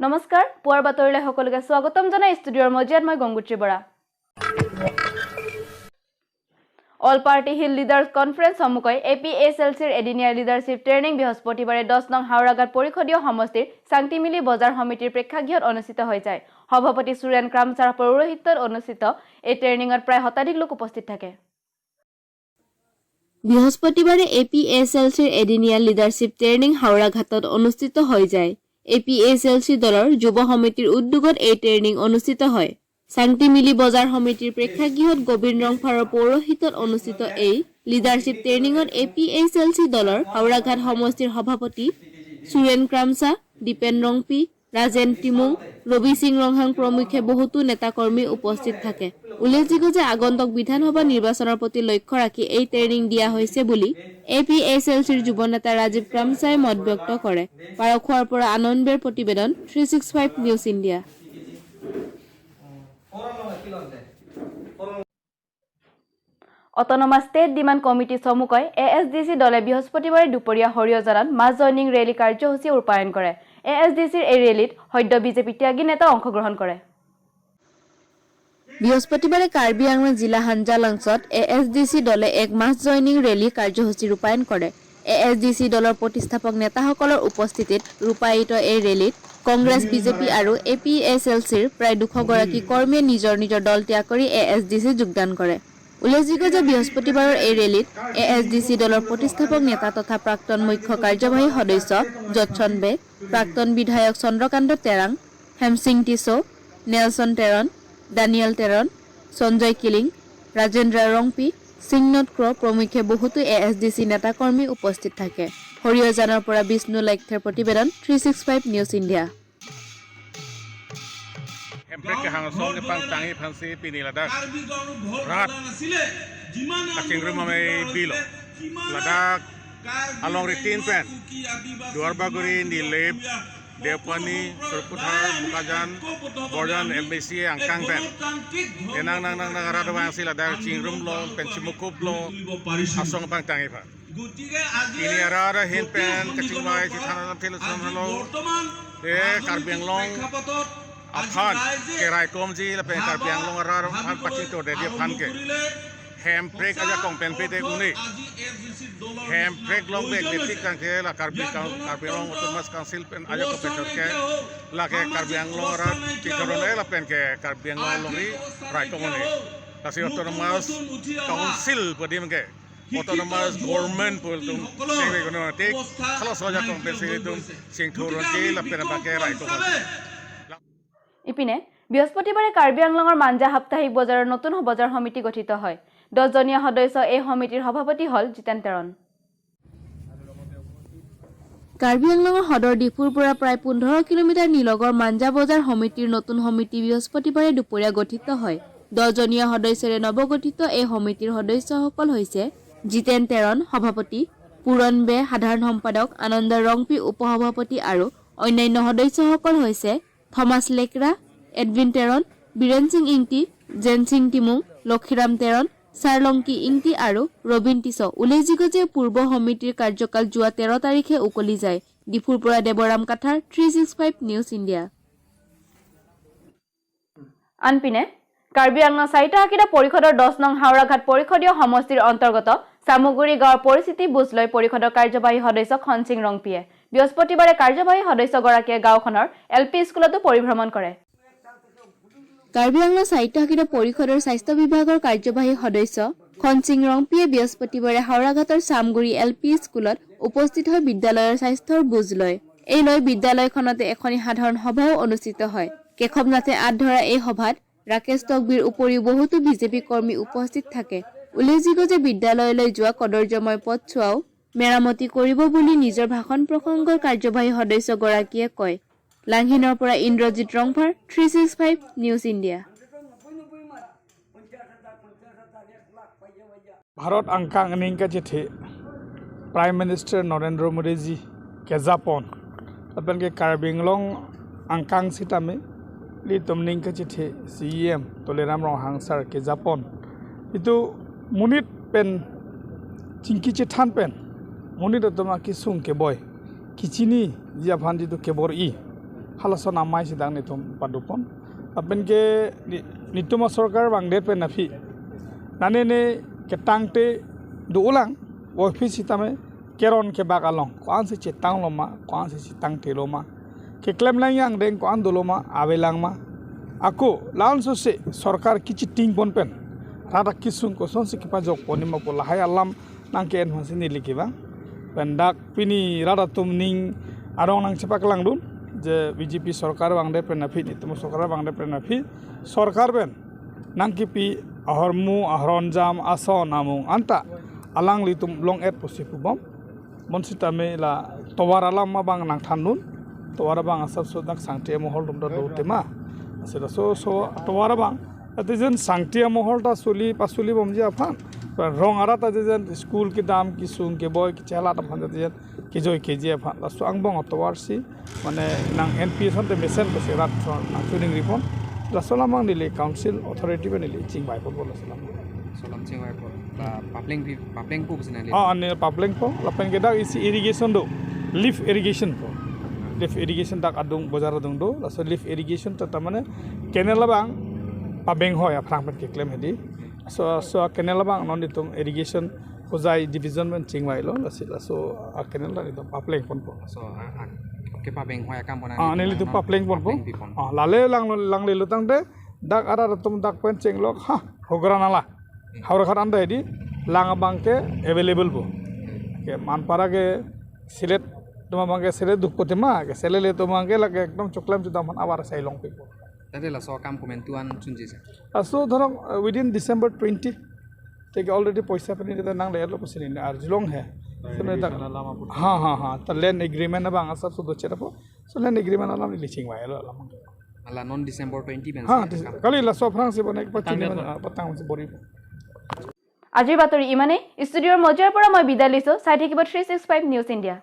নমস্কাৰ পুৱাৰ বাতৰিলৈ সকলোকে স্বাগতম জনাই ষ্টুডিঅ'ৰ মজিয়াত মই Gangotri Bora all party hill leaders conference সন্মুখই APSLCৰ এদিনীয়া লিডাৰশ্বিপ ট্ৰেইনিং বৃহস্পতিবাৰে 10 নং হাওৰাঘাট পৰিষদীয় সমষ্টিৰ চাংটিমিলি বজাৰ সমিতিৰ প্ৰেক্ষাগৃহত অনুষ্ঠিত হৈ যায় সভাপতি সুৰেন ক্ৰামচাৰ পৌৰোহিত্যত অনুষ্ঠিত এই ট্ৰেইনিঙত প্ৰায় শতাধিক লোক উপস্থিত থাকে বৃহস্পতিবাৰে APSLCৰ এদিনীয়া লিডাৰশ্বিপ ট্ৰেইনিং হাওৰাঘাটত অনুষ্ঠিত হৈ যায় APSLC দলৰ যুৱ সমিতিৰ উদ্যোগত এই ট্ৰেইনিং অনুষ্ঠিত হয় চাংটিমিলি বজাৰ সমিতিৰ প্ৰেক্ষাগৃহত গোবিন্দ ৰংফাৰৰ পৌৰোহিত্যত অনুষ্ঠিত এই লিডাৰশ্বিপ ট্ৰেইনিঙত APSLC দলৰ হাওৰাঘাট সমষ্টিৰ সভাপতি সুৰেন ক্ৰামচা দীপেন ৰংপি ৰাজেন টিমুং ৰবি সিং ৰংহাং প্ৰমুখ্যে বহুতো নেতাকৰ্মী উপস্থিত থাকে উল্লেখযোগ্য যে আগন্তুক বিধানসভা নিৰ্বাচনৰ প্ৰতি লক্ষ্য ৰাখি এই ট্ৰেইনিং দিয়া হৈছে বুলি APSLCৰ যুৱ নেতা ৰাজীৱ ক্ৰামচাই মত ব্যক্ত কৰে পাৰখোৱাৰ পৰা আনন্দৰ প্ৰতিবেদন 365 news India autonomous state demand committee চমুকৈ ASDC দলে বৃহস্পতিবাৰে দুপৰীয়া হৰিয়াজানত মাছ জয়নিং ৰেলী কাৰ্যসূচী ৰূপায়ণ কৰে ASDCৰ এই ৰেলীত সদ্য বিজেপি ত্যাগী নেতা অংশগ্ৰহণ কৰে বৃহস্পতিবাৰে কাৰ্বি আংলং জিলা হাঞ্জালাংছত ASDC দলে এক মাছ জয়নিং ৰেলী কাৰ্যসূচী ৰূপায়ণ কৰে ASDC দলৰ প্ৰতিষ্ঠাপক নেতাসকলৰ উপস্থিতিত ৰূপায়িত এই ৰেলীত কংগ্ৰেছ বিজেপি আৰু APSLCৰ প্ৰায় 200 গৰাকী কৰ্মীয়ে নিজৰ নিজৰ দল ত্যাগ কৰি ASDC যোগদান কৰে উল্লেখযোগ্য যে বৃহস্পতিবাৰৰ এই ৰেলীত ASDC দলৰ প্ৰতিষ্ঠাপক নেতা তথা প্ৰাক্তন মুখ্য কাৰ্যবাহী সদস্য জতচন বে প্ৰাক্তন বিধায়ক Chandrakant Terang Hemsing tissue Nelson Teron Daniel Teron Sanjay killing Rajendra Rongpi সিংনত ক্ৰ প্ৰমুখ্যে বহুতো ASDC নেতাকৰ্মী উপস্থিত থাকে হৰিয়াজানৰ পৰা বিষ্ণু লাইথৰ প্ৰতিবেদন 365 news India Emprek hangsong ke pang tangi phansi pini ladak rat akingru mamai bilo ladak along ritin pen duarbaguri nilep Depani Surputhar Bukajan Borjan MBC angkang pen enang nang nang nagara bang sila ladak cingrum lo pensimukup lo asong pang tangi phan ini arara hin pen kacingbai cithana philosom lo Karbi Anglong Aphan ke Raikom ji la pe Karbi Anglong arar phan paching to de dia phan ke handbrake aja kompen pe de uni handbrake long be electric kan ke la Karbi Anglong autonomous council pen aja ko pechot ke la ke Karbi Anglong arar titorone la pen ke Karbi Anglong lori Raikom ni kasi autonomous council podim ke autonomous government pul tum sing economic kalau soja kompensasi tum sing thuron ke la pen ba ke Raikom ইপিনে বৃহস্পতিবাৰে কাৰ্বি আংলঙৰ মাঞ্জা সাপ্তাহিক বজাৰৰ নতুন বজাৰ সমিতি গঠিত হয় 10 জনীয়া সদস্য এই সমিতিৰ সভাপতি হল জিতেন তেৰণ কাৰ্বি আংলঙৰ সদৰ ডিপুৰ পৰা প্ৰায় 15 কিলোমিটাৰ নিলগৰ মাঞ্জা বজাৰ সমিতিৰ নতুন সমিতি বৃহস্পতিবাৰে দুপৰীয়া গঠিত হয় 10 জনীয়া সদস্যৰে নৱগঠিত এই সমিতিৰ সদস্যসকল হৈছে জিতেন তেৰণ সভাপতি পুৰণ বে সাধাৰণ সম্পাদক আনন্দ ৰংপি উপসভাপতি আৰু অন্যান্য সদস্যসকল হৈছে থমাস লেকৰা এডভিন তেৰণ বীৰেন সিং ইংটি জেন সিং টিমুং লক্ষীৰাম তেৰণ চাৰলংকি ইংটি আৰু ৰবিন টিছো উল্লেখযোগ্য যে পূৰ্ব সমিতিৰ কাৰ্যকাল যোৱা 13 তাৰিখে উকলি যায় ডিফুৰ পৰা দেৱৰাম কাঠাৰ 365 নিউজ ইণ্ডিয়া আনপিনে কাৰ্বি আংলং চাৰিটাকিটা পৰিষদৰ 10 নং হাওৰাঘাট পৰিষদীয় সমষ্টিৰ অন্তৰ্গত সামুগুৰি গাঁৱৰ পৰিস্থিতি বুজ লৈ পৰিষদৰ কাৰ্যবাহী সদস্য খনসিং ৰংপিয়ে বৃহস্পতিবাৰে কাৰ্যবাহী সদস্যগৰাকীয়ে গাঁওখনৰ LP স্কুলতো পৰিভ্ৰমণ কৰে কাৰ্বি আংলং চাৰিটাকিটা পৰিষদৰ স্বাস্থ্য বিভাগৰ কাৰ্যবাহী সদস্য খনসিং ৰংপিয়ে বৃহস্পতিবাৰে হাওৰাঘাটৰ সামগুৰি LP স্কুলত উপস্থিত হৈ বিদ্যালয়ৰ স্বাস্থ্যৰ বুজ লয় এই লৈ বিদ্যালয়খনতে এখন সাধাৰণ সভাও অনুষ্ঠিত হয় কেশৱনাথে আধৰা এই সভাত ৰাকেশ তকবীৰ উপৰিও বহুতো বিজেপি কৰ্মী উপস্থিত থাকে উল্লেখযোগ্য যে বিদ্যালয়লৈ যোৱা কদৰ্যময় পথছোৱাও মেৰামতি কৰিব বুলি নিজৰ ভাষণ প্ৰসংগৰ কাৰ্যবাহী সদস্যগৰাকীয়ে কয় লাংহিনৰ পৰা ইন্দ্ৰজিৎ ৰংভাৰ 365 নিউজ ইণ্ডিয়া ভাৰত আংকাং নিংকা চিঠি প্ৰাইম মিনিষ্টাৰ নৰেন্দ্ৰ মোদী জি के जापान अपन के कार्बी आंगलंग आंकांग सिटामे ली तुमनिंग के चिठे CM तोलेराम रोहांसार के जापान इतु मुनित पेन चिंकी चिठान पेन मुनित तमा की सुंग के बॉय किचिनी जापान जितु के बोर ई halason amai sidang nitum padupon apen ke nituma sarkar bangde pe nafi nane ne ketangte du ulang office sitame keron ke bakalong kuan se cetang loma kuan se cetang teloma ke klem lang yang deng kuan doloma abelang ma aku laun sose sarkar kichi ting pon pen rada kisung ko son se kipa jok ponima pola hai alam nangken hasini likiba pendak pini rada tumning arong nang cepak lang dun je BJP sarkar bangde pe nafi nituma sarkar bangde pe nafi sarkar ben nangkipi ahormu ahronjam aso namung anta alang litum long et posipubom monsita me la towar alam ma bang nang thanun towar bang asap sodak sangti mohol dum da tema asira so towar bang atijen sangti mohol ta suli pasuli bomji afan rong ara ta jen school ki dam ki sung ke boy ki chala ta phanda jen ki joy keji afan la so angbong towar si mane nang NP son te mesen ko se rat nang tuning report la solamang dile council authority ben dile ching bai ko bola solam ching bai ko la papling po bisna le ane papling po la pen gedak isi irrigation do lift irrigation po lift irrigation dak adung bozar adung do la so lift irrigation ta tamane canal bang pabeng hoy afrang pen ke claim hedi so canal bang non ditum irrigation hojai division ben ching bai lo la so canal la ditum papling pon po so ke papeng hoya kam pona ane li tu papling pon po lale lang le lutang de dak ara tum dak pen ching lo ha hograna la haura khat anda hedi lang bang ke available po ke manpara ke silet tuma bangke silet dukpote ma ke selele to bangke la ke ekdom choklam judam abar sai long pe tade la so kam komentuan chunji se so dhorok within December 20 take already paisa pani de nang le lo posini ar jilong he sone tak ha ta land agreement na bang asap so do chera po so land agreement alam li ching wai lo alam ala non December 20 ben ha kali la so france bone patini patang se bori আজিৰ বাতৰি ইমানে ষ্টুডিঅ'ৰ মজিয়াৰ পৰা মই বিদায় লৈছো চাই থাকিব 365 নিউজ ইণ্ডিয়া